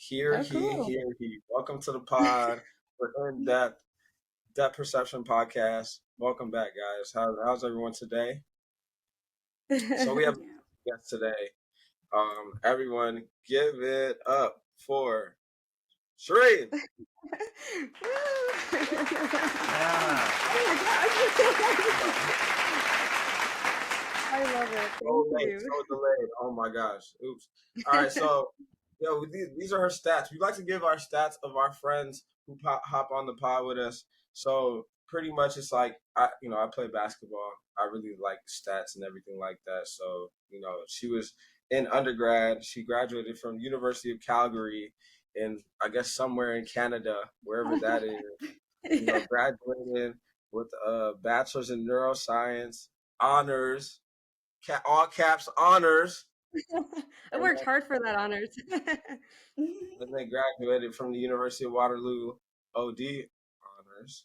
Here Oh, he, cool. here he. Welcome to the pod. We're in depth perception podcast. Welcome back, guys. How's everyone today? So we have a guest today. Everyone, give it up for Sherene. Woo! Yeah. Oh my gosh. I love it. So Thank late, you. so delayed. Oh my gosh. Oops. All right, so these are her stats. We like to give our stats of our friends who hop on the pod with us. So pretty much, it's like I play basketball. I really like stats and everything like that. So she was in undergrad. She graduated from University of Calgary, in I guess somewhere in Canada, wherever that is. Yeah. Graduated with a bachelor's in neuroscience, honors, all caps honors, I and worked hard for that honors. then graduated from the University of Waterloo OD honors.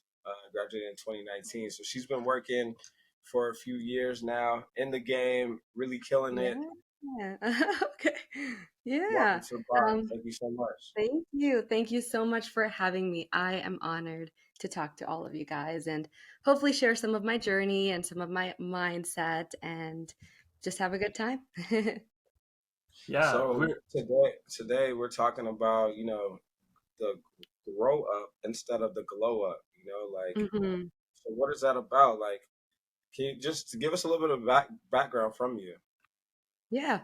Graduated in 2019. So she's been working for a few years now in the game, really killing Yeah. it. Okay. Welcome Yeah. to the pod. Um, Thank you so much. Thank you. Thank you so much for having me. I am honored to talk to all of you guys and hopefully share some of my journey and some of my mindset and just have a good time. Yeah. So today we're talking about the grow up instead of the glow up. hmm So what is that about? Like, can you just give us a little bit of background from you? Yeah,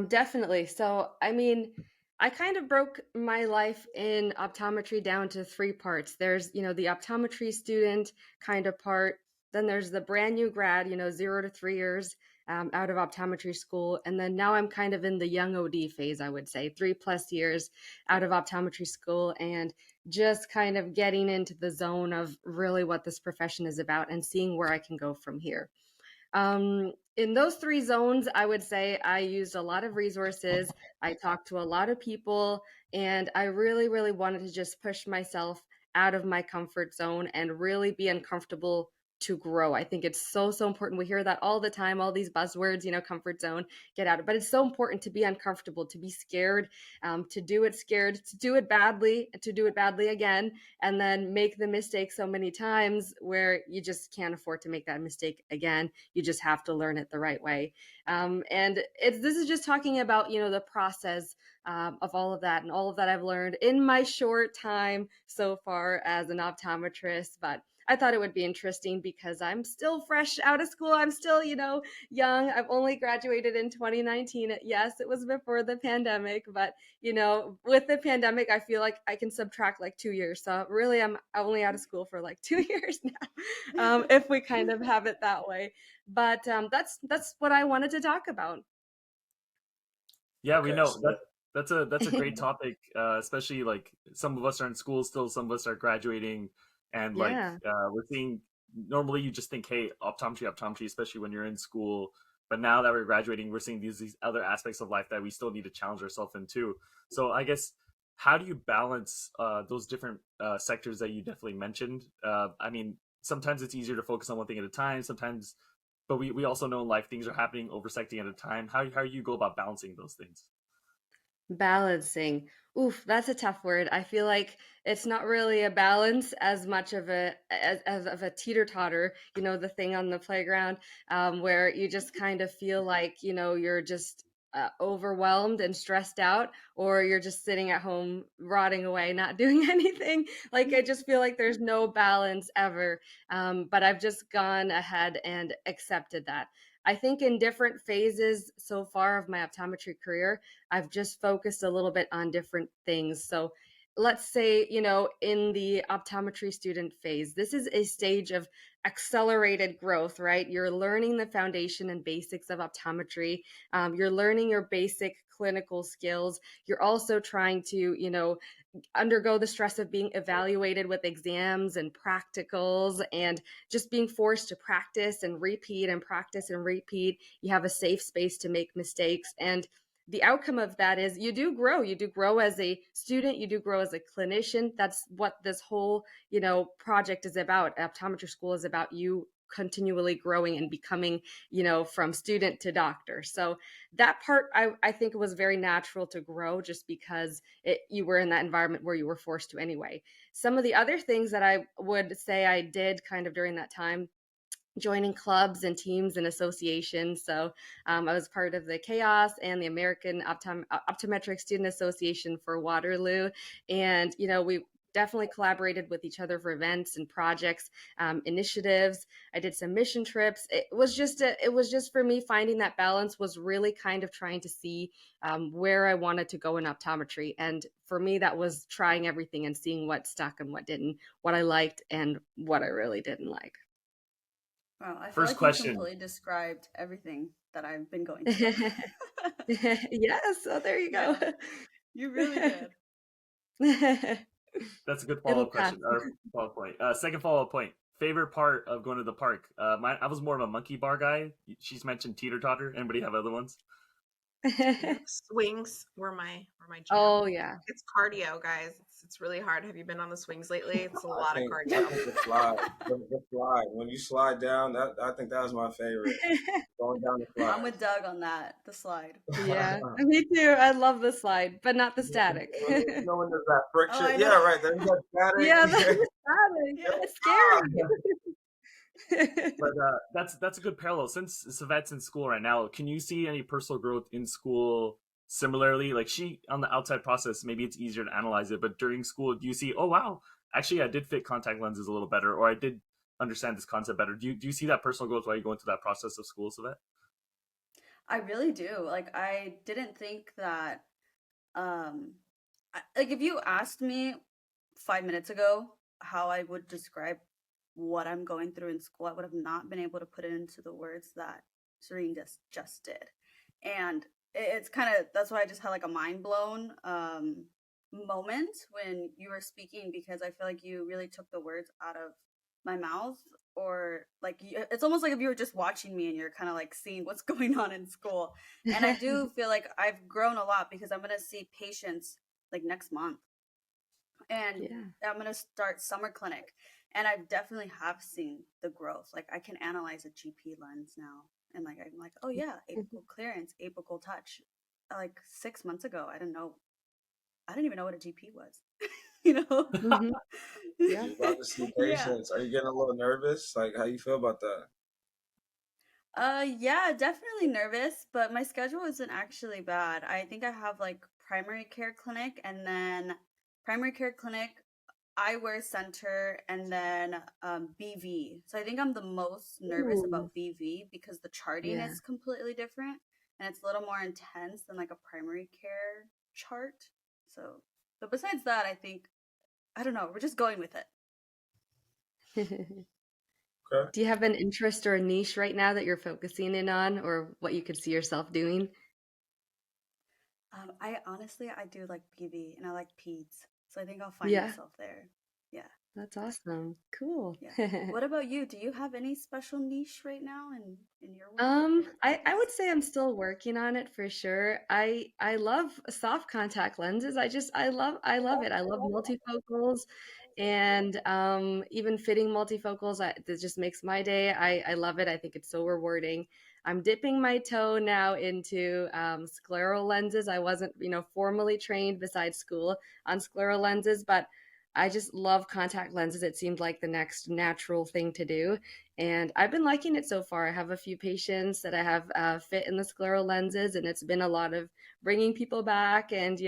definitely. So, I mean, I kind of broke my life in optometry down to three parts. There's, the optometry student kind of part. Then there's the brand new grad, 0 to 3 years out of optometry school. And then now I'm kind of in the young OD phase, I would say, 3+ years out of optometry school and just kind of getting into the zone of really what this profession is about and seeing where I can go from here. In those three zones, I would say I used a lot of resources. I talked to a lot of people, and I really, really wanted to just push myself out of my comfort zone and really be uncomfortable to grow. I think it's so, so important. We hear that all the time, all these buzzwords, comfort zone, get out of it. But it's so important to be uncomfortable, to be scared, to do it scared, to do it badly, to do it badly again, and then make the mistake so many times where you just can't afford to make that mistake again. You just have to learn it the right way. And this is just talking about, the process of all of that and all of that I've learned in my short time so far as an optometrist. But I thought it would be interesting because I'm still fresh out of school. I'm still, young. I've only graduated in 2019. Yes, it was before the pandemic, but with the pandemic, I feel like I can subtract like 2 years. So really, I'm only out of school for like 2 years now, if we kind of have it that way. But that's what I wanted to talk about. Yeah, we Okay, know so that's a great topic, especially like some of us are in school still, some of us are graduating, and like Yeah. we're seeing. Normally, you just think, "Hey, optometry," especially when you're in school. But now that we're graduating, we're seeing these other aspects of life that we still need to challenge ourselves in too. So, I guess, how do you balance those different sectors that you definitely mentioned? I mean, sometimes it's easier to focus on one thing at a time. Sometimes, but we also know in life things are happening oversecting at a time. How do you go about balancing those things? Balancing. Oof, that's a tough word. I feel like it's not really a balance as much of as of a teeter-totter, the thing on the playground, where you just kind of feel like, you're just overwhelmed and stressed out, or you're just sitting at home rotting away, not doing anything. Like I just feel like there's no balance ever. But I've just gone ahead and accepted that. I think in different phases so far of my optometry career, I've just focused a little bit on different things. So let's say, in the optometry student phase, this is a stage of accelerated growth, right? You're learning the foundation and basics of optometry. You're learning your basic clinical skills. You're also trying to, undergo the stress of being evaluated with exams and practicals and just being forced to practice and repeat and practice and repeat. You have a safe space to make mistakes. And the outcome of that is you do grow. You do grow as a student. You do grow as a clinician. That's what this whole, project is about. Optometry school is about you continually growing and becoming, from student to doctor. So that part, I think it was very natural to grow, just because you were in that environment where you were forced to anyway. Some of the other things that I would say I did kind of during that time, joining clubs and teams and associations. So I was part of the Chaos and the American Optometric Student Association for Waterloo. And, we definitely collaborated with each other for events and projects, initiatives. I did some mission trips. It was just for me, finding that balance was really kind of trying to see where I wanted to go in optometry. And for me, that was trying everything and seeing what stuck and what didn't, what I liked and what I really didn't like. Wow, I feel First like you question. completely described everything that I've been going through. Yes, so there you go. Yeah, you really did. That's a good It'll follow-up pass. question or follow-up point. Second follow-up point. Favorite part of going to the park? I was more of a monkey bar guy. She's mentioned teeter-totter. Anybody have other ones? Swings were my jam. Oh yeah. It's cardio, guys. It's really hard. Have you been on the swings lately? It's a lot of I cardio. think the slide, the slide. When you slide down, that I think that was my favorite. Going down the slide. I'm with Doug on that. The slide. Yeah, me too. I love the slide, but not the static. When there's that friction. Oh, I Yeah, know. right. There's that Yeah, the static. static. Yeah. It's scary. But that's a good parallel. Since Savette's in school right now, can you see any personal growth in school similarly? Like she on the outside process, maybe it's easier to analyze it, but during school, do you see, oh wow, actually I did fit contact lenses a little better, or I did understand this concept better? Do you see that personal growth while you go into that process of school, Savette? I really do. Like, I didn't think that, like, if you asked me 5 minutes ago how I would describe what I'm going through in school, I would have not been able to put it into the words that Sherene just did. And it's kind of, that's why I just had like a mind blown moment when you were speaking, because I feel like you really took the words out of my mouth, or like it's almost like if you were just watching me and you're kind of like seeing what's going on in school. And I do feel like I've grown a lot, because I'm going to see patients like next month, and Yeah. I'm going to start summer clinic, and I definitely have seen the growth. Like, I can analyze a GP lens now, and like I'm like, oh yeah, apical clearance, apical touch. Like 6 months ago, I didn't even know what a GP was. you know? Mhm. Yeah. You're about to see Yeah. patients. Are you getting a little nervous? Like, how you feel about that? Yeah, definitely nervous, but my schedule isn't actually bad. I think I have like primary care clinic, and then primary care clinic, eyewear center, and then BV. So I think I'm the most nervous Ooh. about BV because the charting Yeah. is completely different, and it's a little more intense than like a primary care chart. So, but besides that, I think, I don't know, we're just going with it. Okay. Do you have an interest or a niche right now that you're focusing in on, or what you could see yourself doing? I honestly, I do like PV and I like peds, so I think I'll find Yeah, myself there. Yeah, that's awesome. Cool. yeah. What about you? Do you have any special niche right now in your world or I practice? would say I'm still working on it for sure. I love soft contact lenses. I love it. I love multifocals, and even fitting multifocals. That just makes my day. I love it. I think it's so rewarding. I'm dipping my toe now into scleral lenses. I wasn't, formally trained besides school on scleral lenses, but I just love contact lenses. It seemed like the next natural thing to do. And I've been liking it so far. I have a few patients that I have fit in the scleral lenses, and it's been a lot of bringing people back and,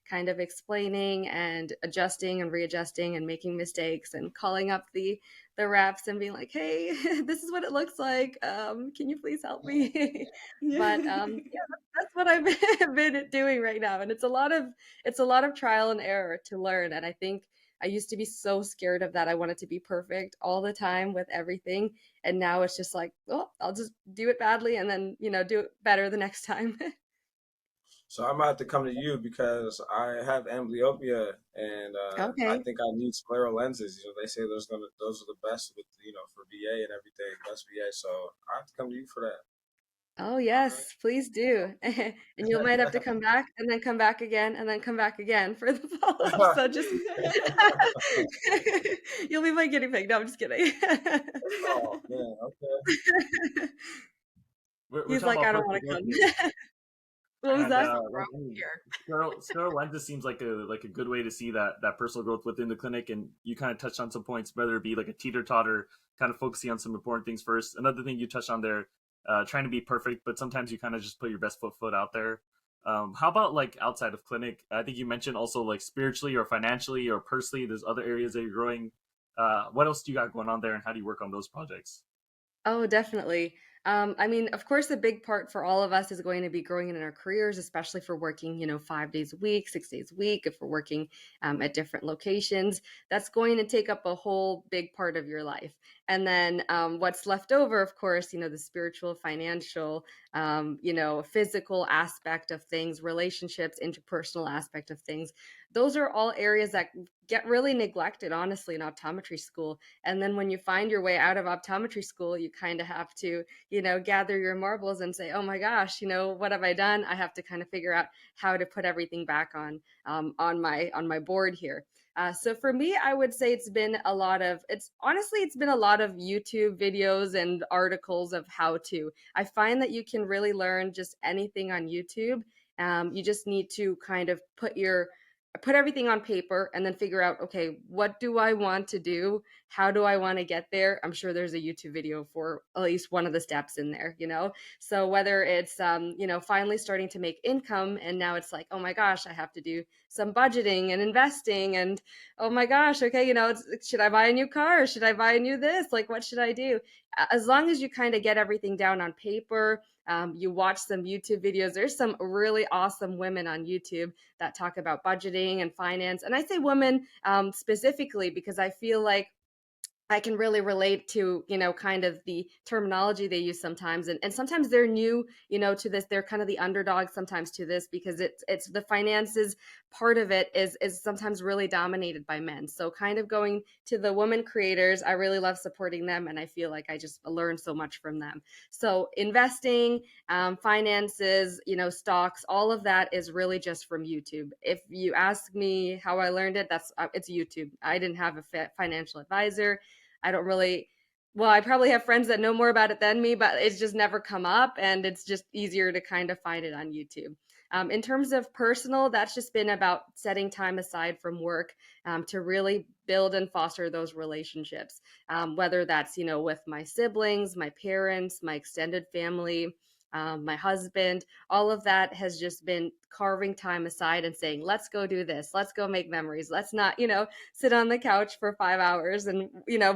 kind of explaining and adjusting and readjusting and making mistakes and calling up the reps and being like, hey, this is what it looks like. Can you please help me? But Yeah. yeah, that's what I've been doing right now. And it's a lot of trial and error to learn. And I think I used to be so scared of that. I wanted to be perfect all the time with everything. And now it's just like, oh, I'll just do it badly and then, do it better the next time. So I might have to come to you because I have amblyopia, and I Okay. think I need scleral lenses. They say those are the best with for VA and everything, best VA. So I have to come to you for that. Oh All right. yes, please do. And you might have to come back and then come back again and then come back again for the follow-up. So just you'll be my guinea pig. No, I'm just kidding. Oh man. Okay. We're He's talking like, about I don't personal want to growth come. here. What was And that? Personal like, growth here. sterile lenses seems like a good way to see that personal growth within the clinic. And you kind of touched on some points, whether it be like a teeter totter, kind of focusing on some important things first. Another thing you touched on there, trying to be perfect, but sometimes you kind of just put your best foot out there. How about like outside of clinic? I think you mentioned also like spiritually or financially or personally. There's other areas that you're growing. What else do you got going on there, and how do you work on those projects? Oh, definitely. I mean, of course, a big part for all of us is going to be growing in our careers, especially for working, 5 days a week, 6 days a week. If we're working at different locations, that's going to take up a whole big part of your life. And then what's left over, of course, the spiritual, financial, physical aspect of things, relationships, interpersonal aspect of things. Those are all areas that get really neglected, honestly, in optometry school. And then when you find your way out of optometry school, you kind of have to, gather your marbles and say, oh my gosh, what have I done? I have to kind of figure out how to put everything back on my board here. So for me, I would say it's been a lot of YouTube videos and articles of how to. I find that you can really learn just anything on YouTube. You just need to kind of put everything on paper and then figure out, okay, what do I want to do? How do I want to get there? I'm sure there's a YouTube video for at least one of the steps in there. So whether it's finally starting to make income and now it's like, oh my gosh, I have to do some budgeting and investing and oh my gosh, okay, should I buy a new car? Should I buy a new this? Like, what should I do? As long as you kind of get everything down on paper, you watch some YouTube videos. There's some really awesome women on YouTube that talk about budgeting and finance. And I say women specifically because I feel like I can really relate to, kind of the terminology they use sometimes. And sometimes they're new, to this. They're kind of the underdog sometimes to this because it's the finances part of it is sometimes really dominated by men. So kind of going to the women creators, I really love supporting them. And I feel like I just learned so much from them. So investing, finances, stocks, all of that is really just from YouTube. If you ask me how I learned it, it's YouTube. I didn't have a financial advisor. I don't really, well, I probably have friends that know more about it than me, but it's just never come up and it's just easier to kind of find it on YouTube. In terms of personal, that's just been about setting time aside from work to really build and foster those relationships, whether that's, with my siblings, my parents, my extended family, my husband. All of that has just been carving time aside and saying, let's go do this. Let's go make memories. Let's not, sit on the couch for 5 hours and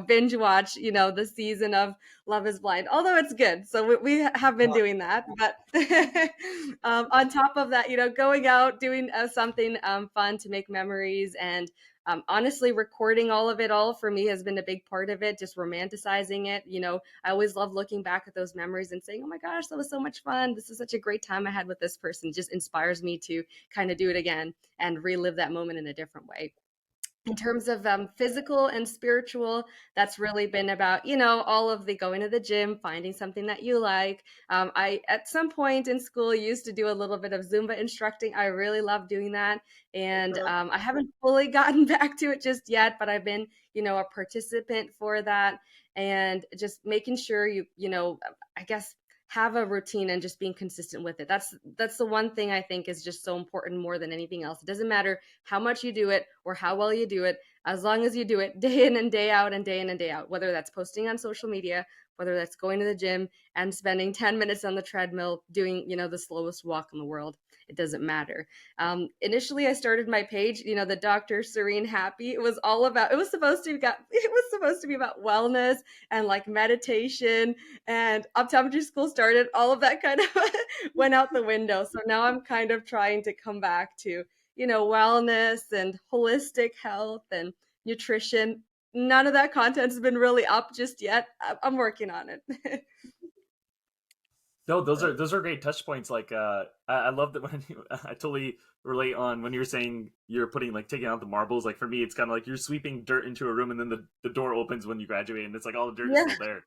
binge watch the season of Love Is Blind, although it's good. So we have been doing that, but on top of that, going out doing something fun to make memories and honestly, recording all of it all for me has been a big part of it, just romanticizing it. I always love looking back at those memories and saying, oh my gosh, that was so much fun. This is such a great time I had with this person. It just inspires me to kind of do it again and relive that moment in a different way. In terms of physical and spiritual, that's really been about all of the going to the gym, finding something that you like. I at some point in school used to do a little bit of Zumba instructing. I really love doing that, and Okay. I haven't fully gotten back to it just yet, but I've been a participant for that, and just making sure I guess have a routine and just being consistent with it. That's the one thing I think is just so important more than anything else. It doesn't matter how much you do it or how well you do it, as long as you do it day in and day out and day in and day out, whether that's posting on social media, whether that's going to the gym and spending 10 minutes on the treadmill doing, the slowest walk in the world. It doesn't matter. Initially, I started my page, the Dr. Sherene Happy. It was all about, it was supposed to be about wellness and like meditation, and optometry school started. All of that kind of went out the window. So now I'm kind of trying to come back to, wellness and holistic health and nutrition. None of that content's been really up just yet. I'm working on it. No, those are great touch points. Like, I love that when I totally relate on when you're saying you're putting like taking out the marbles. Like for me, it's kind of like you're sweeping dirt into a room, and then the door opens when you graduate, and it's like all the dirt is Yeah, still there.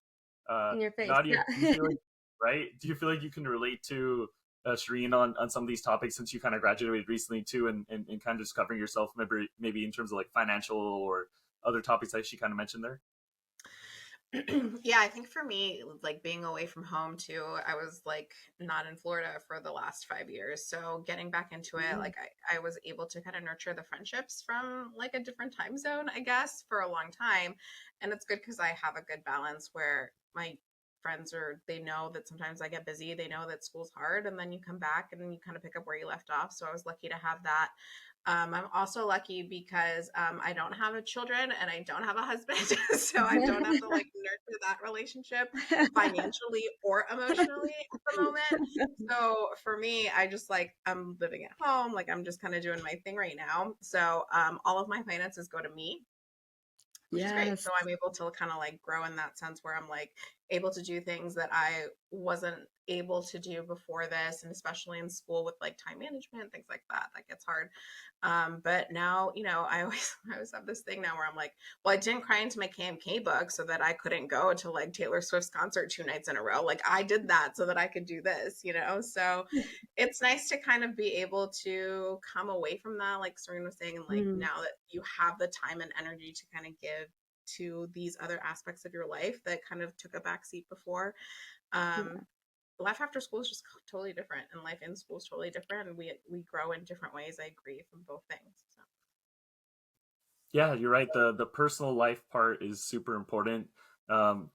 in your face. Now, Yeah. do you feel like right? Do you feel like you can relate to Sherene on some of these topics since you kind of graduated recently too, and kind of discovering yourself, maybe in terms of like financial or other topics that she kind of mentioned there? Yeah, I think for me, like being away from home too, I was like not in Florida for the last 5 years. So getting back into it, like I was able to kind of nurture the friendships from like a different time zone, I guess, for a long time. And it's good because I have a good balance where my friends are, they know that sometimes I get busy, they know that school's hard, and then you come back and then you kind of pick up where you left off. So I was lucky to have that. I'm also lucky because I don't have a children and I don't have a husband, so I don't have to like nurture that relationship financially or emotionally at the moment. So for me, I just like I'm living at home, like I'm just kind of doing my thing right now. So all of my finances go to me, which is great. Yes. So I'm able to kind of like grow in that sense where I'm like able to do things that I wasn't able to do before this, and especially in school with like time management, things like that. That gets hard. But now, I always I always have this thing now where I'm like, well, I didn't cry into my KMK book so that I couldn't go to like Taylor Swift's concert 2 nights in a row. Like I did that so that I could do this. So it's nice to kind of be able to come away from that, like Serena was saying, and like Mm, now that you have the time and energy to kind of give to these other aspects of your life that kind of took a backseat before. yeah. Um, Life after school is just totally different, and life in school is totally different, and we grow in different ways. I agree from both things. So. Yeah, you're right. The personal life part is super important.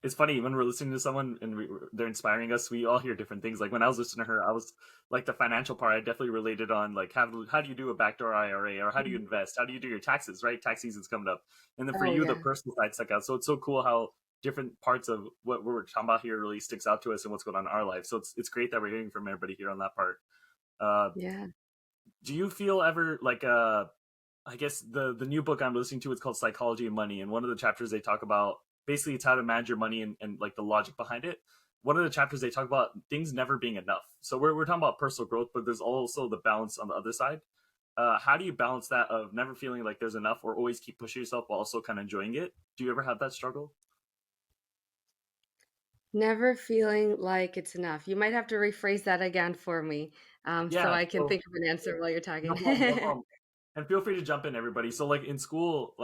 It's funny when we're listening to someone and they're inspiring us. We all hear different things. Like when I was listening to her, I was like the financial part. I definitely related on like how do you do a backdoor IRA, or how do you Mhm. invest? How do you do your taxes? Right, tax season's coming up, and then for Oh you, the yeah. personal side stuck out. So it's so cool how different parts of what we're talking about here really sticks out to us and what's going on in our life. So it's great that we're hearing from everybody here on that part. Uh, Yeah. do you feel ever like I guess the new book I'm listening to, it's called Psychology of Money, and one of the chapters they talk about basically it's how to manage your money and like the logic behind it. One of the chapters they talk about things never being enough. So we're talking about personal growth, but there's also the balance on the other side. How do you balance that of never feeling like there's enough or always keep pushing yourself while also kind of enjoying it? Do you ever have that struggle? Never feeling like it's enough. You might have to rephrase that again for me, so Yeah, I can so think of an answer while you're no talking. problem, no problem. And feel free to jump in, everybody. So, like in school,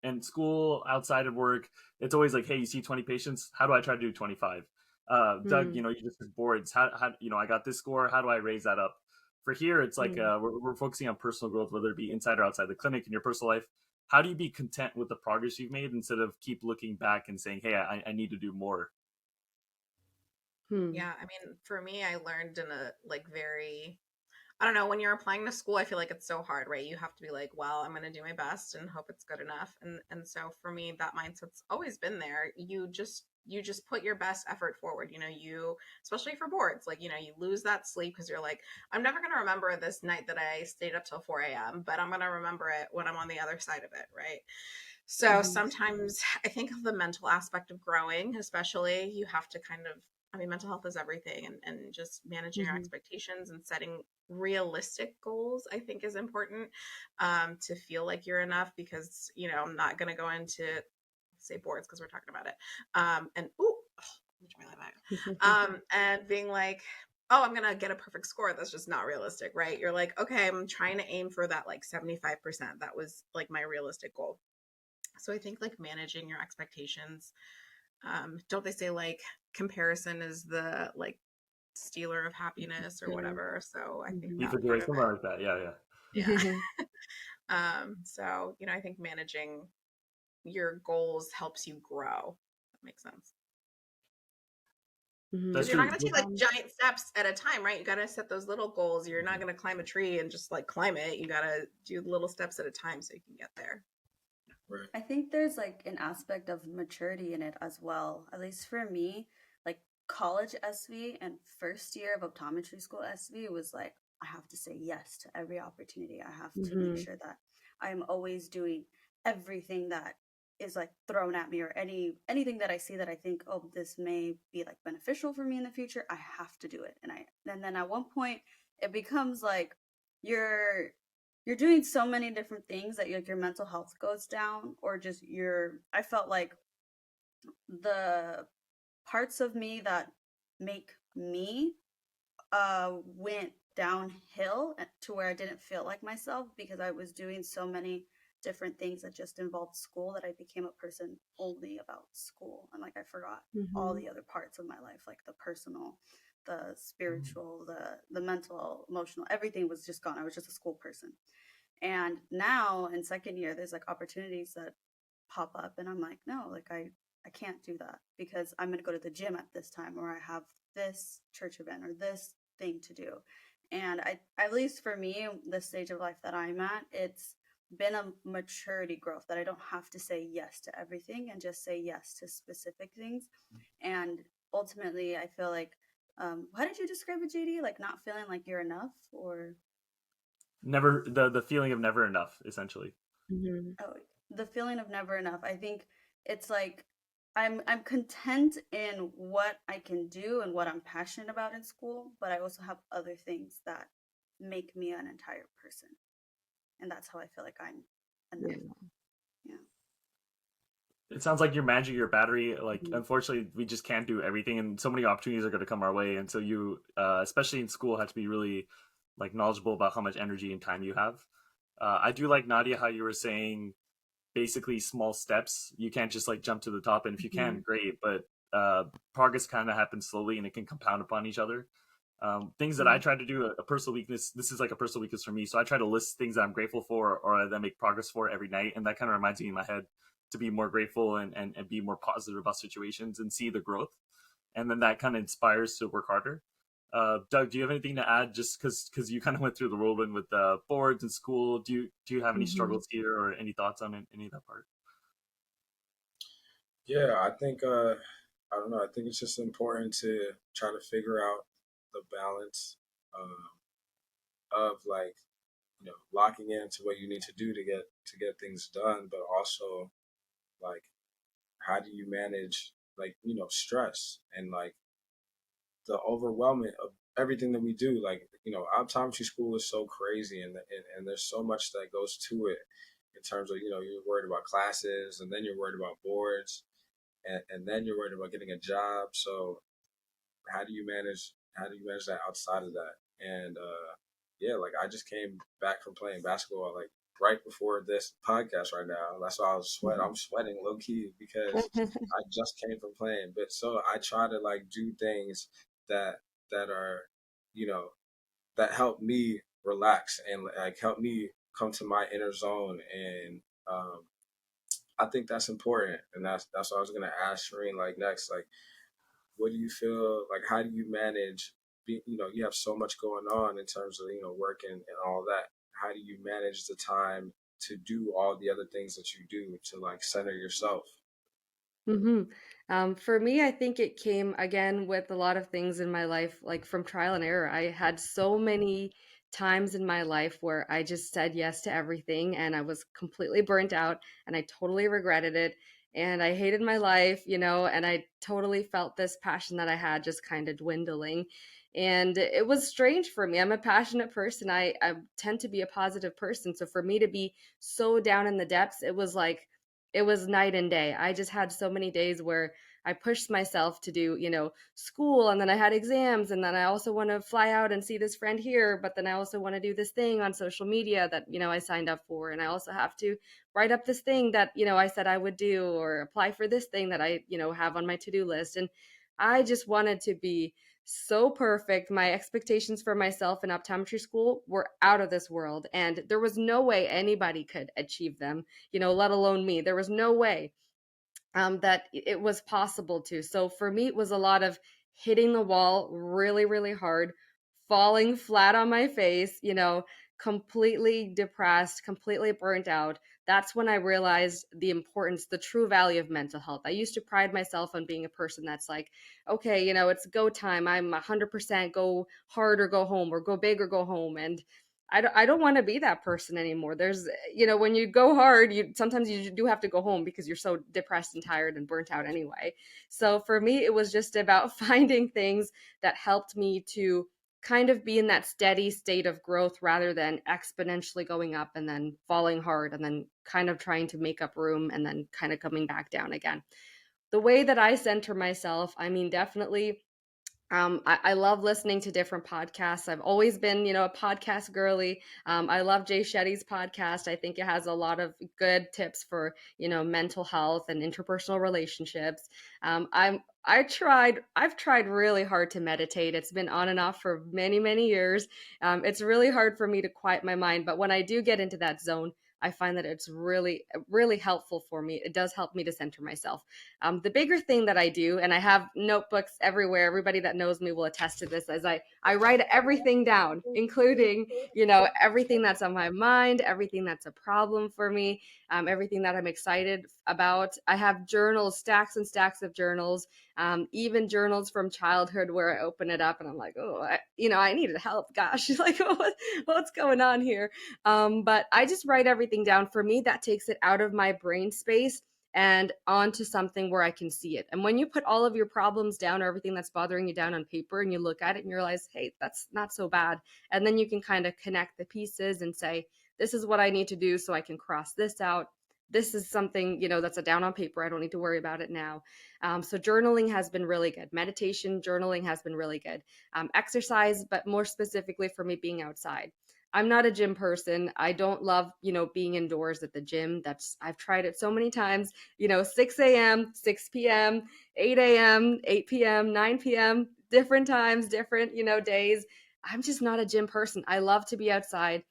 in school outside of work, it's always like, hey, you see 20 patients. How do I try to do 25? Doug, Mm, you just did boards. How, I got this score. How do I raise that up? For here, it's like mm. we're focusing on personal growth, whether it be inside or outside the clinic in your personal life. How do you be content with the progress you've made instead of keep looking back and saying, hey, I need to do more? Hmm. Yeah, I mean, for me, I learned in a like very I don't know, when you're applying to school, I feel like it's so hard, right? You have to be like, well, I'm going to do my best and hope it's good enough. And so for me, that mindset's always been there. You just put your best effort forward. You especially for boards, like, you lose that sleep because you're like, I'm never going to remember this night that I stayed up till 4 a.m., but I'm going to remember it when I'm on the other side of it, right? So Mhm. sometimes I think of the mental aspect of growing, especially you have to kind of, I mean, mental health is everything, and just managing your Mhm. expectations and setting realistic goals, I think is important, to feel like you're enough because, I'm not going to go into say boards because we're talking about it. And, and being like, oh, I'm going to get a perfect score. That's just not realistic, right? You're like, okay, I'm trying to aim for that like 75%. That was like my realistic goal. So I think like managing your expectations. Don't they say like comparison is the like stealer of happiness or Really. whatever? So I think Thief Mhm. of that joy, part of something it. like that. Yeah, yeah. Yeah. So, I think managing your goals helps you grow. That makes sense. Mhm. Because That's you're not true. going to take like giant steps at a time, right? You got to set those little goals. You're not going to climb a tree and just like climb it. You got to do little steps at a time so you can get there. Right. I think there's like an aspect of maturity in it as well. At least for me, like college SV and first year of optometry school SV was like, I have to say yes to every opportunity. I have to make Mhm. sure that I'm always doing everything that is like thrown at me, or anything that I see that I think, oh, this may be like beneficial for me in the future. I have to do it. And then at one point it becomes like you're you're doing so many different things that your mental health goes down, or just I felt like the parts of me that make me went downhill to where I didn't feel like myself because I was doing so many different things that just involved school that I became a person only about school. And like I forgot all Mm-hmm. the other parts of my life, like the personal, the spiritual, the mental, emotional, everything was just gone. I was just a school person. And now in second year, there's like opportunities that pop up and I'm like, no, like I can't do that because I'm going to go to the gym at this time or I have this church event or this thing to do. And at least for me, the stage of life that I'm at, it's been a maturity growth that I don't have to say yes to everything and just say yes to specific things. And ultimately, I feel like, how did you describe it, JD? Like not feeling like you're enough or Never the feeling of never enough, essentially. Mm-hmm. oh, the feeling of never enough. I think it's like I'm content in what I can do and what I'm passionate about in school, but I also have other things that make me an entire person. And that's how I feel like I'm enough. Yeah. Yeah. It sounds like you're managing your battery. Like, Mm-hmm. unfortunately, we just can't do everything, and so many opportunities are going to come our way. And so you, especially in school, have to be really like knowledgeable about how much energy and time you have. I do like Nadia how you were saying basically small steps. You can't just like jump to the top, and if you Mm-hmm. can, great. But progress kind of happens slowly, and it can compound upon each other. Things that I try to do, a personal weakness. This is like a personal weakness for me. So I try to list things that I'm grateful for, or that I make progress for every night, and that kind of reminds me in my head to be more grateful and be more positive about situations and see the growth, and then that kind of inspires to work harder. Doug, do you have anything to add? Just because you kind of went through the whirlwind with boards and school, do you have any Mm-hmm. struggles here or any thoughts on any of that part? Yeah, I think I don't know. I think it's just important to try to figure out the balance of like locking into what you need to do to get things done, but also like how do you manage like stress and like the overwhelming of everything that we do. Like optometry school is so crazy, and there's so much that goes to it in terms of you're worried about classes, and then you're worried about boards, and then you're worried about getting a job. So how do you manage that outside of that? And yeah, like I just came back from playing basketball like right before this podcast right now. That's why I'm sweating low key because I just came from playing. But so I try to like do things that that are you know that help me relax and like help me come to my inner zone. And I think that's important, and that's what I was gonna ask Sherene like next. Like, what do you feel like? How do you manage? You have so much going on in terms of working and all that. How do you manage the time to do all the other things that you do to like center yourself? Mm-hmm. For me, I think it came again with a lot of things in my life, like from trial and error. I had so many times in my life where I just said yes to everything and I was completely burnt out and I totally regretted it. And I hated my life, and I totally felt this passion that I had just kind of dwindling. And it was strange for me. I'm a passionate person. I tend to be a positive person. So for me to be so down in the depths, it was night and day. I just had so many days where I pushed myself to do, school, and then I had exams, and then I also want to fly out and see this friend here, but then I also want to do this thing on social media that, I signed up for, and I also have to write up this thing that, I said I would do or apply for this thing that I, have on my to-do list. And I just wanted to be so perfect. My expectations for myself in optometry school were out of this world, and there was no way anybody could achieve them, let alone me. There was no way that it was possible to. So for me, it was a lot of hitting the wall really, really hard, falling flat on my face, completely depressed, completely burnt out. That's when I realized the importance, the true value of mental health. I used to pride myself on being a person that's like, okay, it's go time. I'm 100% go hard or go home, or go big or go home. And I don't want to be that person anymore. There's, when you go hard, you sometimes you do have to go home because you're so depressed and tired and burnt out anyway. So for me, it was just about finding things that helped me to kind of be in that steady state of growth rather than exponentially going up and then falling hard and then kind of trying to make up room and then kind of coming back down again. The way that I center myself, I mean, definitely I love listening to different podcasts. I've always been, a podcast girly. I love Jay Shetty's podcast. I think it has a lot of good tips for, mental health and interpersonal relationships. I've tried really hard to meditate. It's been on and off for many, many years. It's really hard for me to quiet my mind, but when I do get into that zone, I find that it's really, really helpful for me. It does help me to center myself. The bigger thing that I do, and I have notebooks everywhere, everybody that knows me will attest to this, as I write everything down, including, everything that's on my mind, everything that's a problem for me, everything that I'm excited about. I have journals, stacks and stacks of journals, even journals from childhood where I open it up and I'm like, oh, I needed help. Gosh, like what's going on here? But I just write everything down. For me, that takes it out of my brain space and onto something where I can see it. And when you put all of your problems down or everything that's bothering you down on paper and you look at it and you realize, hey, that's not so bad. And then you can kind of connect the pieces and say, this is what I need to do so I can cross this out. This is something, that's a down on paper. I don't need to worry about it now. So journaling has been really good. Meditation, journaling has been really good. Exercise, but more specifically for me, being outside. I'm not a gym person. I don't love, being indoors at the gym. I've tried it so many times, 6 a.m., 6 p.m., 8 a.m., 8 p.m., 9 p.m., different times, different, days. I'm just not a gym person. I love to be outside.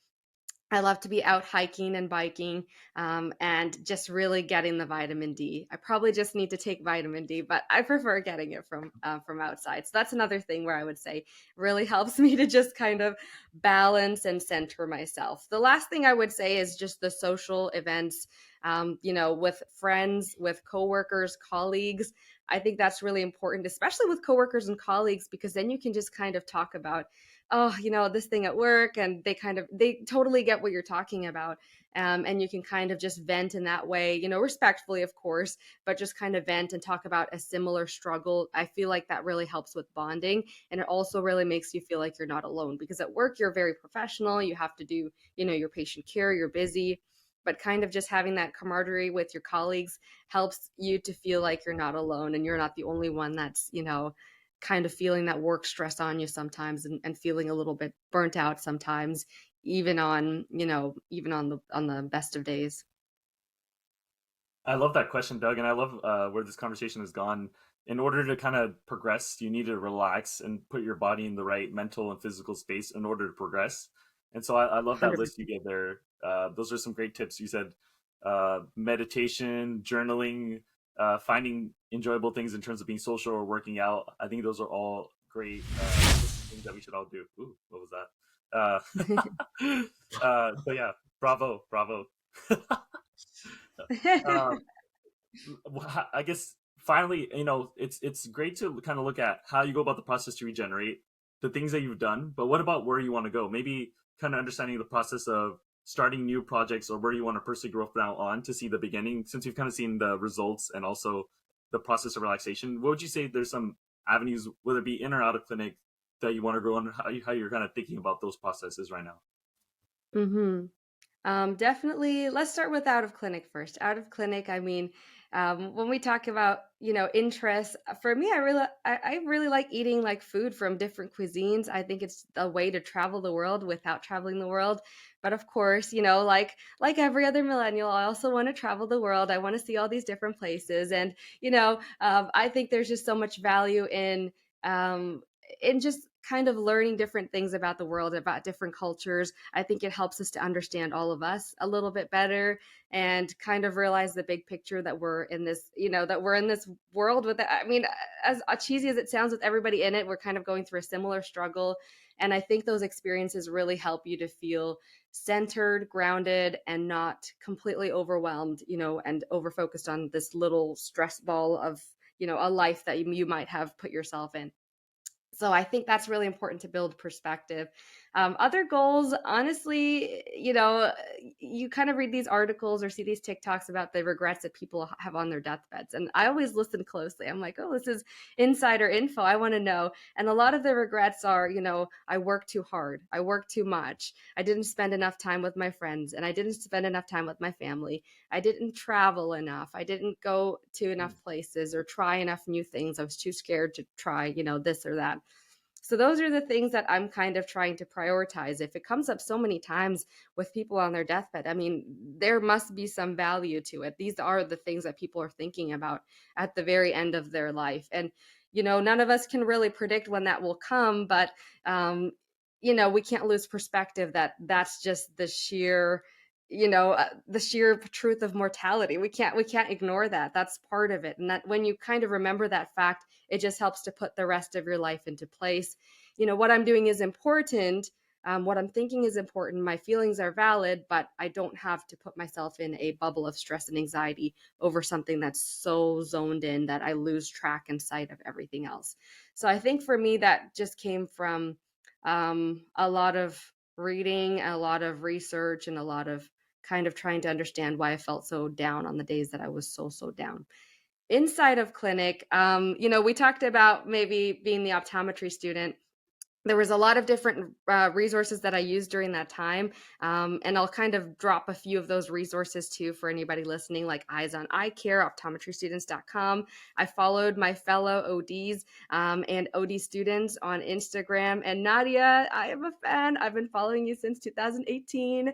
I love to be out hiking and biking, and just really getting the vitamin D. I probably just need to take vitamin D, but I prefer getting it from outside. So that's another thing where I would say really helps me to just kind of balance and center myself. The last thing I would say is just the social events, with friends, with coworkers, colleagues. I think that's really important, especially with coworkers and colleagues, because then you can just kind of talk about, oh, this thing at work, and they totally get what you're talking about. And you can kind of just vent in that way, respectfully, of course, but just kind of vent and talk about a similar struggle. I feel like that really helps with bonding. And it also really makes you feel like you're not alone, because at work, you're very professional. You have to do, your patient care, you're busy. But kind of just having that camaraderie with your colleagues helps you to feel like you're not alone and you're not the only one that's, kind of feeling that work stress on you sometimes, and feeling a little bit burnt out sometimes, even on the best of days. I love that question, Doug, and I love where this conversation has gone. In order to kind of progress, you need to relax and put your body in the right mental and physical space in order to progress. And so I love that list you 100%. gave there. Those are some great tips. You said meditation, journaling, finding enjoyable things in terms of being social or working out. I think those are all great things that we should all do. Ooh, what was that? So yeah, bravo, bravo. um, I guess finally, it's great to kind of look at how you go about the process to regenerate, the things that you've done, but what about where you want to go? Maybe kind of understanding the process of starting new projects or where you want to personally grow now on to see the beginning, since you've kind of seen the results and also the process of relaxation. What would you say there's some avenues, whether it be in or out of clinic, that you want to grow on, how you're kind of thinking about those processes right now? Mm-hmm. Definitely. Let's start with out of clinic first. Out of clinic, I mean, when we talk about, interests, for me, I really like eating like food from different cuisines. I think it's a way to travel the world without traveling the world. But of course, like every other millennial, I also want to travel the world. I want to see all these different places, and I think there's just so much value in just kind of learning different things about the world, about different cultures. I think it helps us to understand all of us a little bit better and kind of realize the big picture that we're in this, that we're in this world with. I mean, as cheesy as it sounds, with everybody in it, we're kind of going through a similar struggle. And I think those experiences really help you to feel centered, grounded, and not completely overwhelmed, and over focused on this little stress ball of, a life that you might have put yourself in. So I think that's really important to build perspective. Other goals, honestly, you kind of read these articles or see these TikToks about the regrets that people have on their deathbeds. And I always listen closely. I'm like, oh, this is insider info. I want to know. And a lot of the regrets are, I worked too hard. I worked too much. I didn't spend enough time with my friends, and I didn't spend enough time with my family. I didn't travel enough. I didn't go to enough places or try enough new things. I was too scared to try, this or that. So those are the things that I'm kind of trying to prioritize. If it comes up so many times with people on their deathbed, I mean, there must be some value to it. These are the things that people are thinking about at the very end of their life. And, none of us can really predict when that will come, but, we can't lose perspective that that's just the sheer truth of mortality. We can't ignore that. That's part of it. And that when you kind of remember that fact, it just helps to put the rest of your life into place. What I'm doing is important. What I'm thinking is important. My feelings are valid, but I don't have to put myself in a bubble of stress and anxiety over something that's so zoned in that I lose track and sight of everything else. So I think for me, that just came from a lot of reading, a lot of research, and a lot of kind of trying to understand why I felt so down on the days that I was so down. Inside of clinic, we talked about maybe being the optometry student. There was a lot of different resources that I used during that time. And I'll kind of drop a few of those resources too for anybody listening, like Eyes on Eyecare, optometrystudents.com. I followed my fellow ODs and OD students on Instagram. And Nadia, I am a fan. I've been following you since 2018.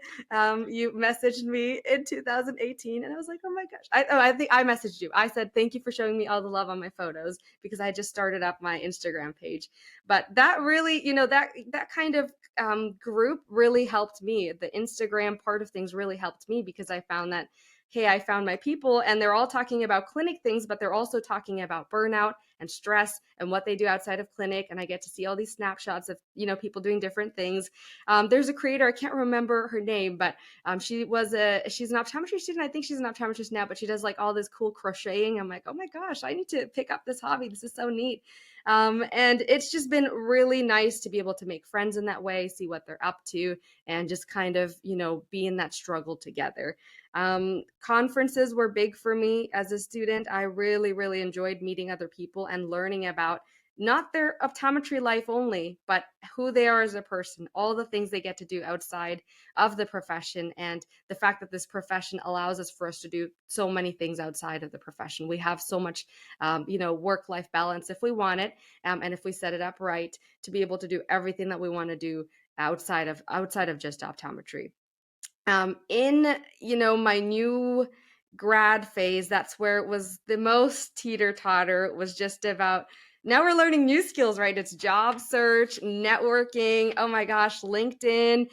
You messaged me in 2018 and I was like, oh my gosh. I think I messaged you. I said, thank you for showing me all the love on my photos because I just started up my Instagram page. But that really, that kind of group really helped me. The Instagram part of things really helped me because I found that, hey, I found my people and they're all talking about clinic things, but they're also talking about burnout and stress and what they do outside of clinic. And I get to see all these snapshots of, people doing different things. There's a creator, I can't remember her name, but she's an optometry student. I think she's an optometrist now, but she does like all this cool crocheting. I'm like, oh my gosh, I need to pick up this hobby. This is so neat. And it's just been really nice to be able to make friends in that way, see what they're up to, and just kind of, be in that struggle together. Conferences were big for me as a student. I really, really enjoyed meeting other people and learning about not their optometry life only, but who they are as a person, all the things they get to do outside of the profession, and the fact that this profession allows us for us to do so many things outside of the profession. We have so much, work-life balance if we want it, and if we set it up right to be able to do everything that we want to do outside of just optometry. In my new grad phase, that's where it was the most teeter-totter. It was just about, now we're learning new skills, right? It's job search, networking, oh my gosh, LinkedIn.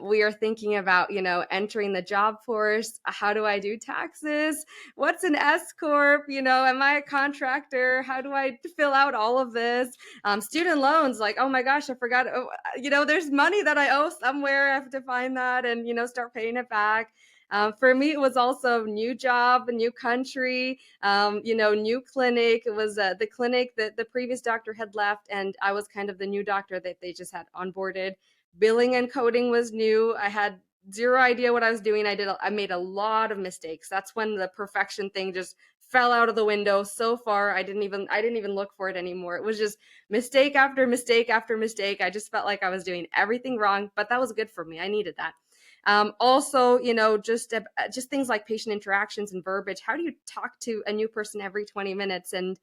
We are thinking about, entering the job force. How do I do taxes? What's an S corp? Am I a contractor? How do I fill out all of this? Student loans, like, oh my gosh, I forgot. There's money that I owe somewhere. I have to find that and, start paying it back. For me, it was also new job, new country, new clinic. It was the clinic that the previous doctor had left, and I was kind of the new doctor that they just had onboarded. Billing and coding was new. I had zero idea what I was doing. I made a lot of mistakes. That's when the perfection thing just fell out of the window so far. I didn't even look for it anymore. It was just mistake after mistake after mistake. I just felt like I was doing everything wrong, but that was good for me. I needed that. Also, just things like patient interactions and verbiage. How do you talk to a new person every 20 minutes and,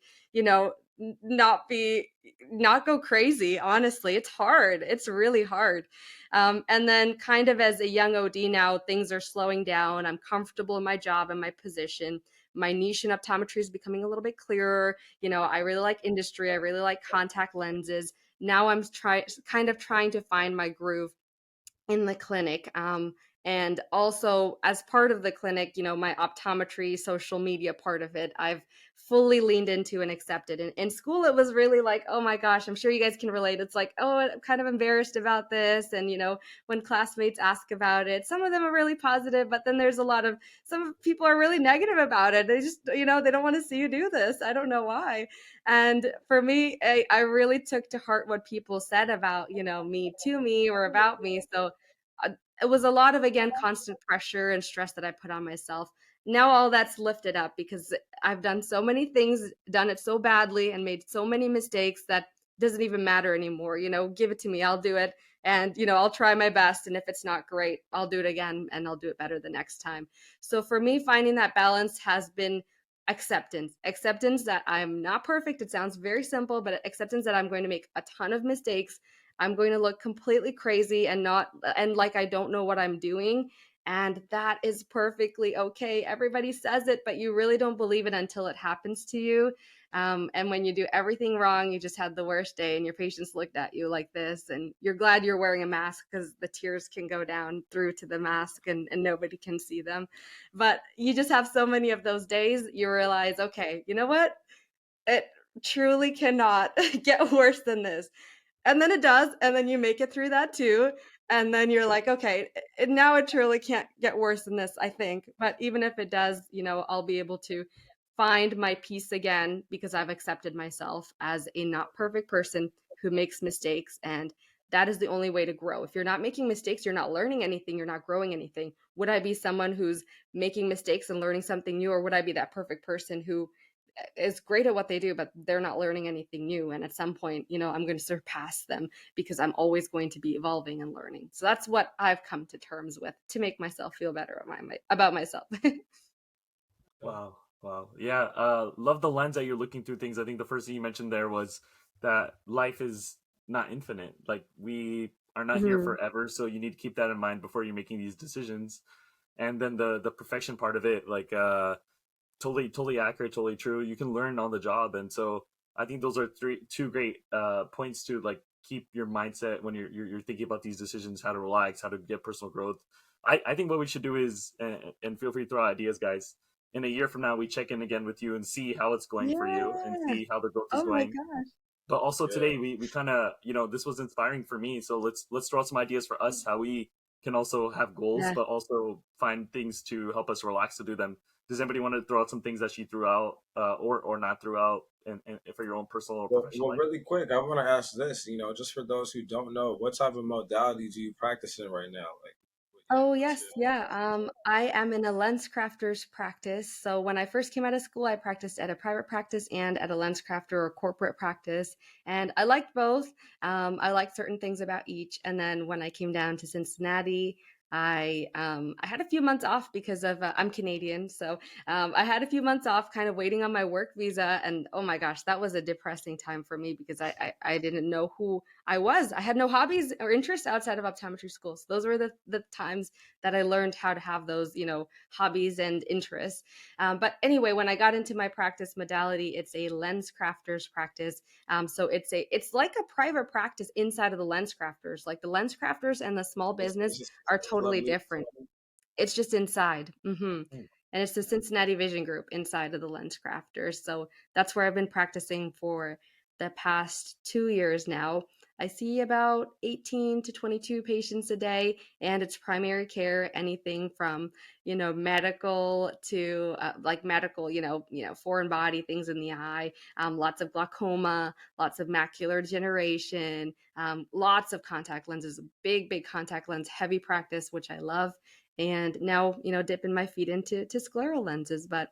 not go crazy? Honestly, it's hard. It's really hard. And then kind of as a young OD now, things are slowing down. I'm comfortable in my job and my position. My niche in optometry is becoming a little bit clearer. I really like industry. I really like contact lenses. Now I'm trying to find my groove in the clinic. And also, as part of the clinic, my optometry social media part of it, I've fully leaned into and accepted. And in school, it was really like, oh my gosh, I'm sure you guys can relate. It's like, oh, I'm kind of embarrassed about this. And, when classmates ask about it, some of them are really positive, but then there's some people are really negative about it. They just, they don't want to see you do this. I don't know why. And for me, I really took to heart what people said about, me to me or about me. So uh, it was a lot of, again, constant pressure and stress that I put on myself. Now all that's lifted up because I've done so many things, done it so badly, and made so many mistakes that doesn't even matter anymore. Give it to me, I'll do it. And, I'll try my best. And if it's not great, I'll do it again and I'll do it better the next time. So for me, finding that balance has been acceptance that I'm not perfect. It sounds very simple, but acceptance that I'm going to make a ton of mistakes. I'm going to look completely crazy and like I don't know what I'm doing. And that is perfectly okay. Everybody says it, but you really don't believe it until it happens to you. And when you do everything wrong, you just had the worst day and your patients looked at you like this, and you're glad you're wearing a mask because the tears can go down through to the mask and nobody can see them. But you just have so many of those days, you realize, okay, you know what? It truly cannot get worse than this. And then it does, and then you make it through that too. And then you're like, okay, now it truly can't get worse than this, I think. But even if it does, I'll be able to find my peace again because I've accepted myself as a not perfect person who makes mistakes. And that is the only way to grow. If you're not making mistakes, you're not learning anything, you're not growing anything. Would I be someone who's making mistakes and learning something new, or would I be that perfect person who is great at what they do, but they're not learning anything new? And at some point, I'm going to surpass them because I'm always going to be evolving and learning. So that's what I've come to terms with to make myself feel better about myself. Wow. Wow. Yeah. Love the lens that you're looking through things. I think the first thing you mentioned there was that life is not infinite. Like, we are not here Mhm. forever. So you need to keep that in mind before you're making these decisions. And then the perfection part of it, like, totally accurate, totally true. You can learn on the job. And so I think those are two great points to, like, keep your mindset when you're thinking about these decisions, how to relax, how to get personal growth. I think what we should do is, and feel free to throw out ideas, guys. In a year from now, we check in again with you and see how it's going for you and Yeah. see how the growth is Oh my going. gosh. But also Yeah. today, we kind of, this was inspiring for me. So let's throw out some ideas for us, how we can also have goals, Yeah. but also find things to help us relax to do them. Does anybody want to throw out some things that she threw out, or not threw out, and for your own personal or professional Well, life? really quick, I want to ask this. Just for those who don't know, what type of modality do you practice in right now? Like, Oh, what's yes. Yeah. I am in a lens crafter's practice. So when I first came out of school, I practiced at a private practice and at a lens crafter or corporate practice. And I liked both. I liked certain things about each. And then when I came down to Cincinnati, I had a few months off because of I'm Canadian, so I had a few months off, kind of waiting on my work visa. And oh my gosh, that was a depressing time for me because I didn't know who I was. I had no hobbies or interests outside of optometry school. So those were the times that I learned how to have those, hobbies and interests. But anyway, when I got into my practice modality, it's a lens crafter's practice. So it's like a private practice inside of the lens crafters. Like the lens crafters and the small business are totally lovely. different. It's just inside. And it's the Cincinnati Vision Group inside of the Lens Crafters. So that's where I've been practicing for the past 2 years now. I see about 18 to 22 patients a day, and it's primary care, anything from, medical to like medical, foreign body things in the eye, lots of glaucoma, lots of macular degeneration, lots of contact lenses, big contact lens, heavy practice, which I love. And now, dipping my feet into scleral lenses. But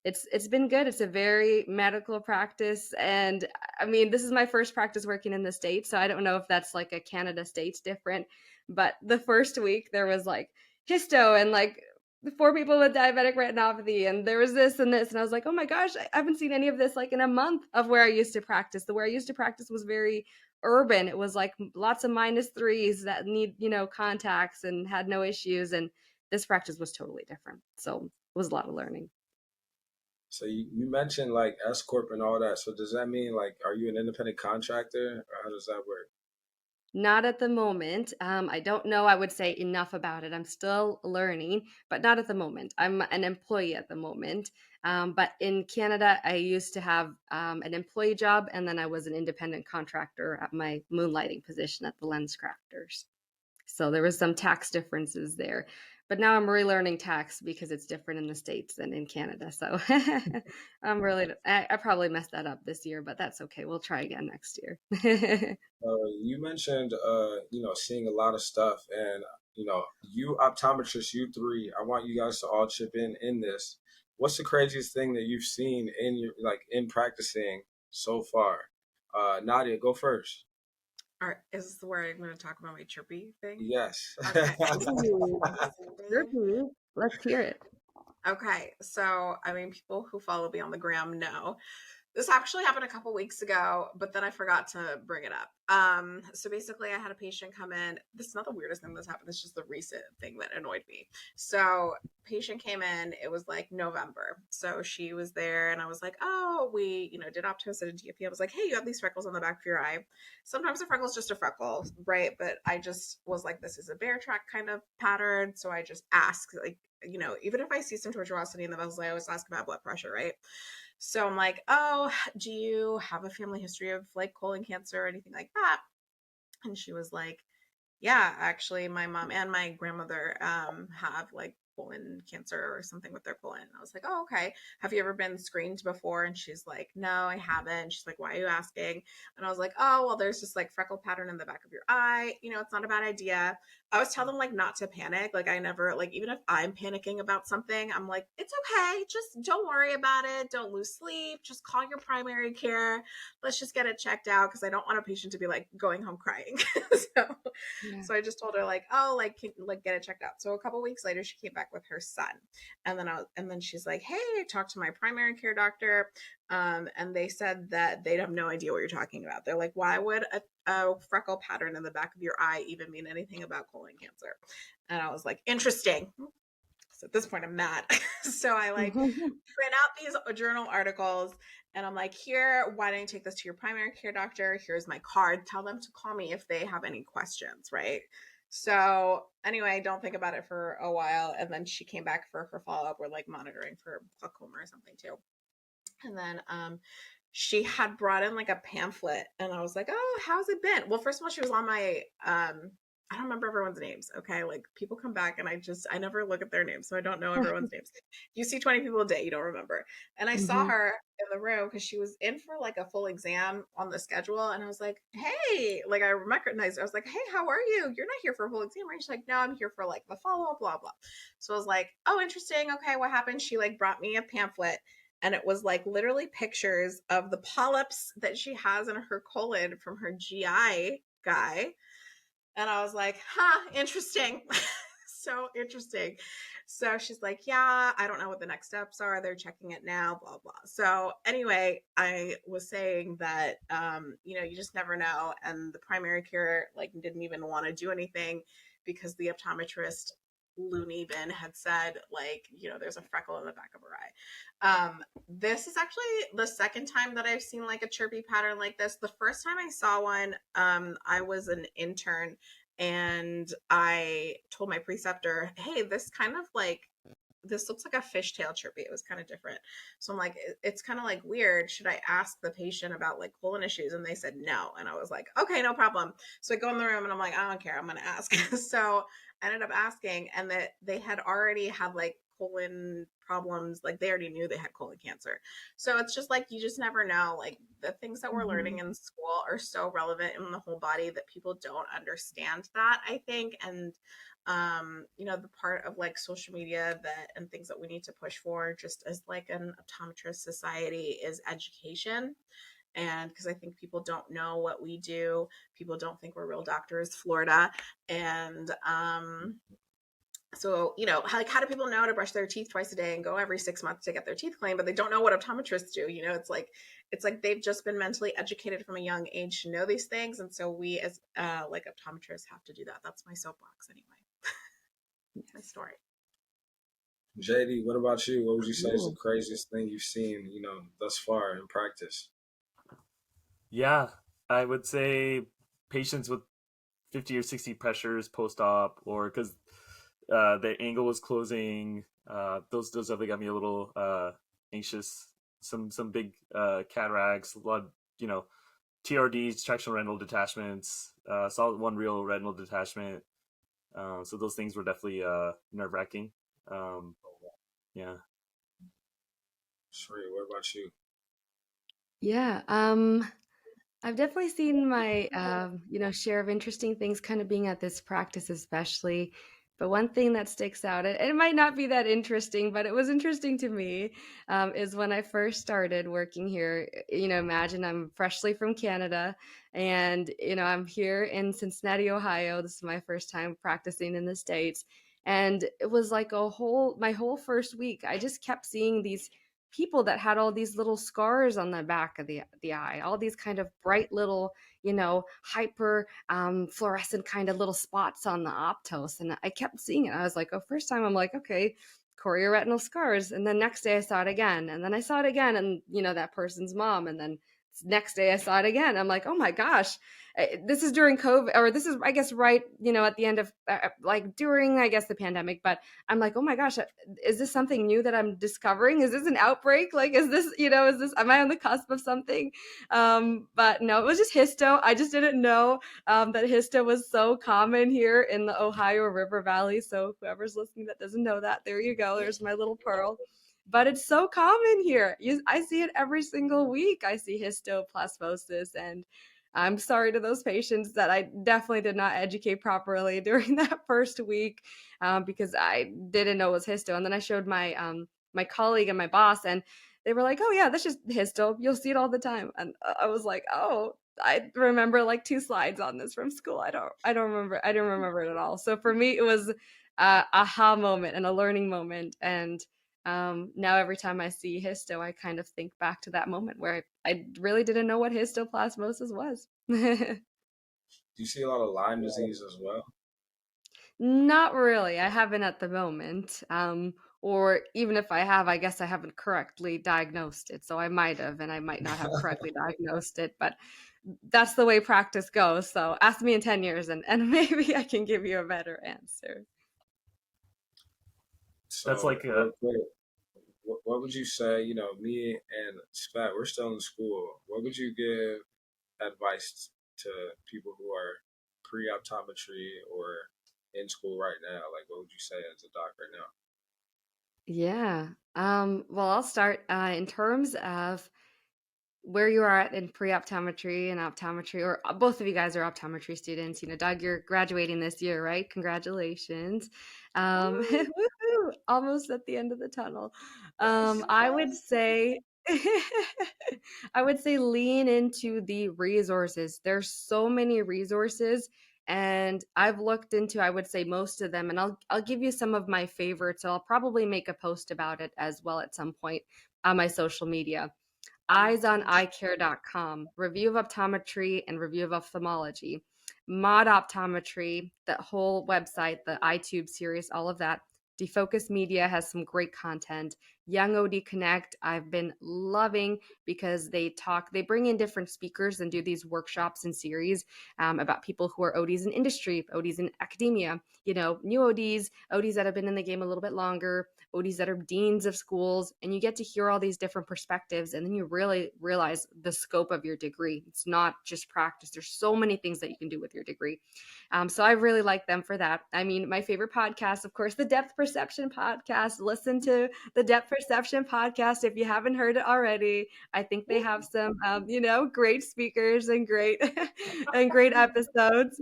it's been good. It's a very medical practice. And I mean, this is my first practice working in the States, so I don't know if that's like a Canada States different. But the first week there was like histo and like 4 people with diabetic retinopathy, and there was this and this, and I was like, oh my gosh, I haven't seen any of this like in a month of where I used to practice. The where I used to practice was very urban. It was like lots of -3s that need, contacts and had no issues. And this practice was totally different. So it was a lot of learning. So you mentioned like S corp and all that. So does that mean like, are you an independent contractor, or how does that work? Not at the moment. I don't know. I would say enough about it. I'm still learning, but not at the moment. I'm an employee at the moment. But in Canada, I used to have an employee job, and then I was an independent contractor at my moonlighting position at the Lens Crafters. So there was some tax differences there. But now I'm relearning tax because it's different in the States than in Canada. So I probably messed that up this year, but that's okay. We'll try again next year. You mentioned, seeing a lot of stuff, and you optometrists, you three. I want you guys to all chip in this. What's the craziest thing that you've seen in your in practicing so far? Nadia, go first. All right, is this where I'm going to talk about my chirpy thing? Yes. Okay. Ooh, Derpy, let's hear it. Okay, so I mean, people who follow me on the gram know this actually happened a couple weeks ago, but then I forgot to bring it up. So basically, I had a patient come in. This is not the weirdest thing that's happened. It's just the recent thing that annoyed me. So patient came in. It was like November. So she was there, and I was like, "Oh, we, did optos at a DFP." I was like, "Hey, you have these freckles on the back of your eye. Sometimes a freckle is just a freckle, right?" But I just was like, "This is a bear track kind of pattern." So I just asked, like, even if I see some tortuosity in the vessels, I always ask about blood pressure, right? So I'm like, "Oh, do you have a family history of like colon cancer or anything like that?" And she was like, "Yeah, actually, my mom and my grandmother have like colon cancer or something with their colon." And I was like, "Oh, okay. Have you ever been screened before?" And she's like, "No, I haven't." She's like, "Why are you asking?" And I was like, "Oh, well, there's just like freckle pattern in the back of your eye. It's not a bad idea." I always tell them like not to panic. Like I never like even if I'm panicking about something, I'm like, "It's okay. Just don't worry about it. Don't lose sleep. Just call your primary care. Let's just get it checked out because I don't want a patient to be like going home crying." so Yeah. so I just told her like, "Oh, like get it checked out." So a couple weeks later, she came back with her son, and then she's like, "Hey, I talked to my primary care doctor, and they said that they have no idea what you're talking about. They're like, why would a freckle pattern in the back of your eye even mean anything about colon cancer?" And I was like, "Interesting." So at this point, I'm mad. So I like print out these journal articles and I'm like, "Here, why don't you take this to your primary care doctor? Here's my card. Tell them to call me if they have any questions," right? So anyway, don't think about it for a while. And then she came back for her follow-up. We're like monitoring for glaucoma or something too. And then she had brought in like a pamphlet and I was like, "Oh, how's it been?" Well, first of all, she was on my I don't remember everyone's names. Okay. Like people come back and I never look at their names. So I don't know everyone's names. You see 20 people a day, you don't remember. And I saw Mhm. her in the room because she was in for like a full exam on the schedule. And I was like, "Hey," like I recognized her. I was like, "Hey, how are you? You're not here for a full exam, right?" She's like, "No, I'm here for like the follow up, blah, blah." So I was like, "Oh, interesting. Okay. What happened?" She like brought me a pamphlet and it was like literally pictures of the polyps that she has in her colon from her GI guy. And I was like, "Huh, interesting." So interesting. So she's like, "Yeah, I don't know what the next steps are. They're checking it now, blah, blah." So anyway, I was saying that, you just never know. And the primary care like didn't even want to do anything because the optometrist loony bin had said like, "There's a freckle in the back of her eye." This is actually the second time that I've seen like a chirpy pattern like this. The first time I saw one, I was an intern and I told my preceptor, "Hey, this looks like a fishtail chirpy." It was kind of different. So I'm like, It's kind of like weird. Should I ask the patient about like colon issues?" And they said no. And I was like, "Okay, no problem." So I go in the room and I'm like, "I don't care. I'm going to ask." So I ended up asking, and that they had already had like colon problems. Like they already knew they had colon cancer. So it's just like, you just never know. Like the things that we're learning Mhm. in school are so relevant in the whole body that people don't understand that, I think. And the part of like social media that and things that we need to push for just as like an optometrist society is education. And because I think people don't know what we do, people don't think we're real doctors, Florida. And so, like, how do people know to brush their teeth twice a day and go every 6 months to get their teeth cleaned, but they don't know what optometrists do? It's like they've just been mentally educated from a young age to know these things, and so we as like optometrists have to do that. That's my soapbox anyway. That's my story. JD, what about you? What would you say is the Cool. craziest thing you've seen, thus far in practice? Yeah, I would say patients with 50 or 60 pressures post-op, or because the angle was closing. Those definitely got me a little anxious. Some big cataracts, a lot, you know, TRDs, tractional retinal detachments, solid one real retinal detachment. So those things were definitely nerve wracking. Yeah. Sheree, what about you? Yeah, I've definitely seen my, share of interesting things kind of being at this practice, especially. But one thing that sticks out, and it might not be that interesting, but it was interesting to me, is when I first started working here. Imagine I'm freshly from Canada, and I'm here in Cincinnati, Ohio. This is my first time practicing in the States, and it was like my whole first week. I just kept seeing these people that had all these little scars on the back of the eye, all these kind of bright little, hyper fluorescent kind of little spots on the optos. And I kept seeing it. I was like, oh, first time I'm like, okay, chorioretinal scars. And then next day I saw it again. And then I saw it again. And, that person's mom. And then next day I saw it again. I'm like, oh my gosh, this is during COVID, or this is, I guess, right, at the end of like during, I guess, the pandemic. But I'm like, oh my gosh, is this something new that I'm discovering? Is this an outbreak? Like, is this, am I on the cusp of something? But no, it was just histo. I just didn't know that histo was so common here in the Ohio River Valley. So whoever's listening that doesn't know that, there you go. There's my little pearl. But it's so common here. I see it every single week. I see histoplasmosis, and I'm sorry to those patients that I definitely did not educate properly during that first week, because I didn't know it was histo. And then I showed my colleague and my boss, and they were like, "Oh yeah, that's just histo. You'll see it all the time." And I was like, "Oh, I remember like 2 slides on this from school. I don't remember. I didn't remember it at all." So for me, it was a aha moment and a learning moment. And now every time I see histo, I kind of think back to that moment where I really didn't know what histoplasmosis was. Do you see a lot of Lyme disease as well? Not really. I haven't at the moment. Or even if I have, I guess I haven't correctly diagnosed it. So I might have, and I might not have correctly diagnosed it, but that's the way practice goes. So ask me in 10 years, and maybe I can give you a better answer. That's So, like real quick, what would you say? Me and Spat, we're still in school. What would you give advice to people who are pre-optometry or in school right now? Like, what would you say as a doc right now? Yeah. Well, I'll start in terms of where you are at in pre-optometry and optometry, or both of you guys are optometry students. Doug, you're graduating this year, right? Congratulations. Woohoo, almost at the end of the tunnel. I would say I would say lean into the resources. There's so many resources, and I've looked into, I would say, most of them, and I'll give you some of my favorites. I'll probably make a post about it as well at some point on my social media. Eyes on Eyecare.com, review of optometry and review of ophthalmology, Mod Optometry, that whole website, the iTube series, all of that. Defocus Media has some great content. Young OD Connect, I've been loving because they bring in different speakers and do these workshops and series about people who are ODs in industry, ODs in academia, new ODs that have been in the game a little bit longer, ODs that are deans of schools, and you get to hear all these different perspectives, and then you really realize the scope of your degree. It's not just practice. There's so many things that you can do with your degree. So I really like them for that. I mean, my favorite podcast, of course, the Depth Perception podcast. Listen to the Depth Perception podcast if you haven't heard it already. I think they have some, great speakers and great and great episodes.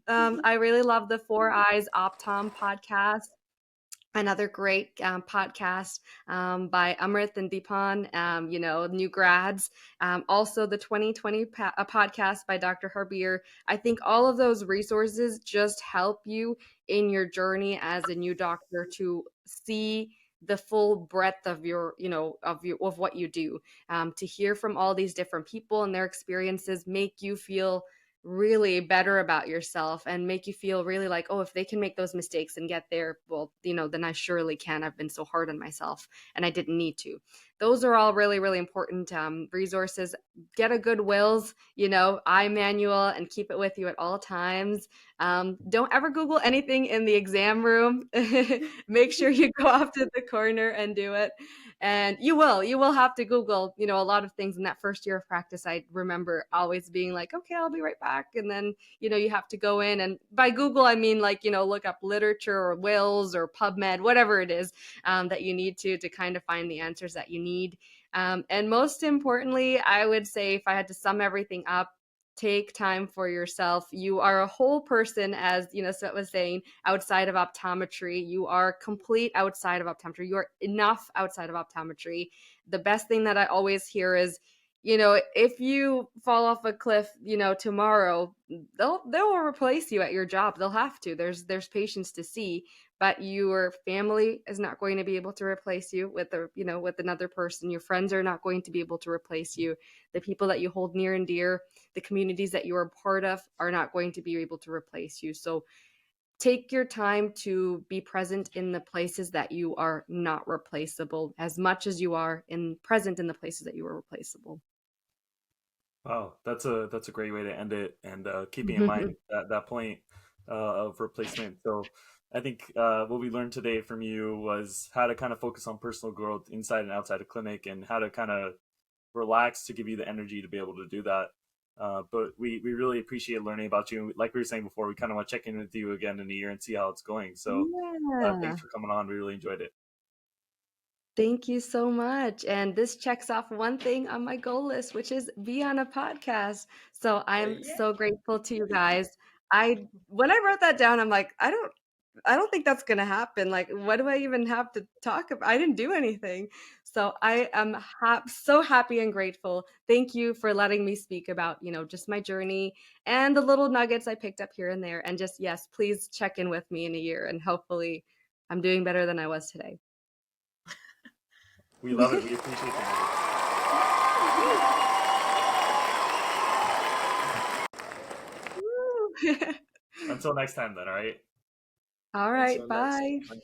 I really love the Four Eyes Optom podcast, another great podcast by Amrit and Deepan, new grads. Also, the 2020 podcast by Dr. Harbier. I think all of those resources just help you in your journey as a new doctor to see the full breadth of of what you do. To hear from all these different people and their experiences make you feel really better about yourself and make you feel really like, oh, if they can make those mistakes and get there, well, then I surely can. I've been so hard on myself and I didn't need to. Those are all really, really important resources. Get a good wills, eye manual, and keep it with you at all times. Don't ever Google anything in the exam room. Make sure you go off to the corner and do it. And you will have to Google, a lot of things in that first year of practice. I remember always being like, okay, I'll be right back. And then, you have to go in, and by Google, I mean, like, look up literature or wills or PubMed, whatever it is that you need to kind of find the answers that you need. And most importantly, I would say, if I had to sum everything up, take time for yourself. You are a whole person, as Svet was saying, outside of optometry. You are complete outside of optometry. You are enough outside of optometry. The best thing that I always hear is, if you fall off a cliff, tomorrow, they'll replace you at your job. They'll have to. There's patients to see, but your family is not going to be able to replace you with another person. Your friends are not going to be able to replace you. The people that you hold near and dear, the communities that you are part of, are not going to be able to replace you. So take your time to be present in the places that you are not replaceable, as much as you are present in the places that you are replaceable. Wow, that's a great way to end it, and keeping in mind that point of replacement. So I think what we learned today from you was how to kind of focus on personal growth inside and outside of clinic, and how to kind of relax to give you the energy to be able to do that. But we really appreciate learning about you. Like we were saying before, we kind of want to check in with you again in a year and see how it's going. So Yeah. thanks for coming on. We really enjoyed it. Thank you so much. And this checks off one thing on my goal list, which is be on a podcast. So I'm Yeah. so grateful to you guys. When I wrote that down, I'm like, I don't think that's going to happen. Like, what do I even have to talk about? I didn't do anything. So I am so happy and grateful. Thank you for letting me speak about, just my journey and the little nuggets I picked up here and there. And just, yes, please check in with me in a year, and hopefully I'm doing better than I was today. We love it. We appreciate the nuggets. Until next time, then. All right. All right, Until next bye. time.